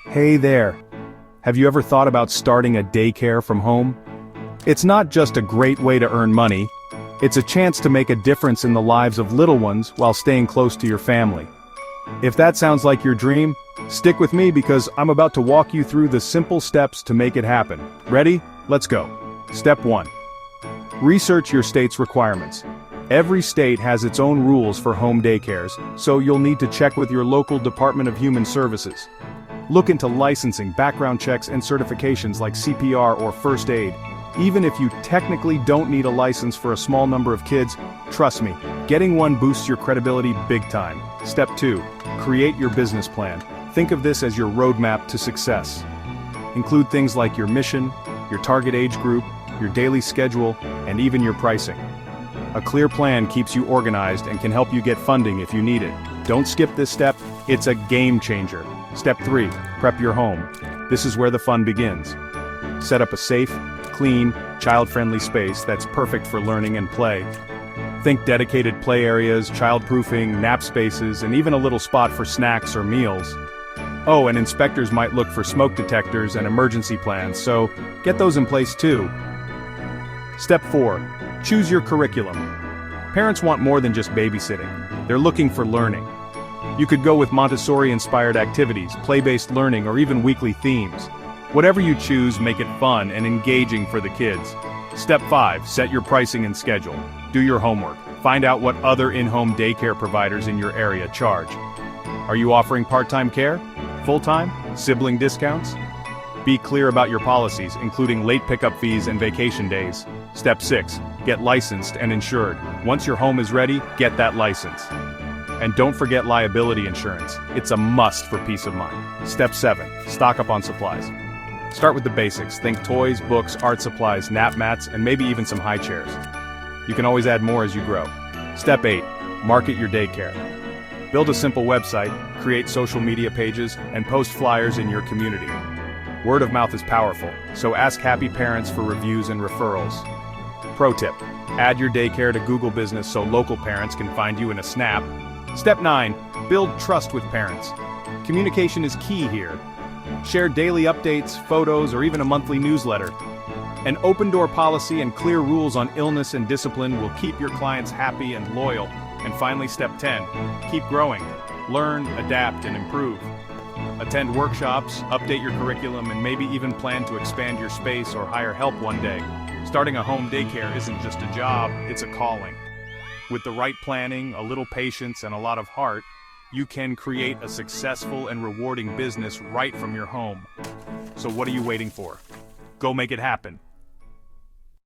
Hey there. Have you ever thought about starting a daycare from home? It's not just a great way to earn money, it's a chance to make a difference in the lives of little ones while staying close to your family. If that sounds like your dream, stick with me because I'm about to walk you through the simple steps to make it happen. Ready? Let's go. Step 1. Research your state's requirements. Every state has its own rules for home daycares, so you'll need to check with your local Department of Human Services. Look into licensing, background checks, and certifications like CPR or first aid. Even if you technically don't need a license for a small number of kids, trust me, getting one boosts your credibility big time. Step 2. Create your business plan. Think of this as your roadmap to success. Include things like your mission, your target age group, your daily schedule, and even your pricing. A clear plan keeps you organized and can help you get funding if you need it. Don't skip this step, it's a game changer. Step 3. Prep your home. This is where the fun begins. Set up a safe, clean, child-friendly space that's perfect for learning and play. Think dedicated play areas, child-proofing, nap spaces, and even a little spot for snacks or meals. Oh, and inspectors might look for smoke detectors and emergency plans, so get those in place too. Step 4. Choose your curriculum. Parents want more than just babysitting. They're looking for learning. You could go with Montessori-inspired activities, play-based learning, or even weekly themes. Whatever you choose, make it fun and engaging for the kids. Step 5. Set your pricing and schedule. Do your homework. Find out what other in-home daycare providers in your area charge. Are you offering part-time care? Full-time? Sibling discounts? Be clear about your policies, including late pickup fees and vacation days. Step 6. Get licensed and insured. Once your home is ready, get that license. And don't forget liability insurance. It's a must for peace of mind. Step 7. Stock up on supplies. Start with the basics. Think toys, books, art supplies, nap mats, and maybe even some high chairs. You can always add more as you grow. Step 8. Market your daycare. Build a simple website, create social media pages, and post flyers in your community. Word of mouth is powerful, so ask happy parents for reviews and referrals. Pro tip: add your daycare to Google Business so local parents can find you in a snap. Step 9. Build trust with parents. Communication is key here. Share daily updates, photos, or even a monthly newsletter. An open-door policy and clear rules on illness and discipline will keep your clients happy and loyal. And finally, step 10. Keep growing. Learn, adapt, and improve. Attend workshops, update your curriculum, and maybe even plan to expand your space or hire help one day. Starting a home daycare isn't just a job, it's a calling. With the right planning, a little patience, and a lot of heart, you can create a successful and rewarding business right from your home. So what are you waiting for? Go make it happen.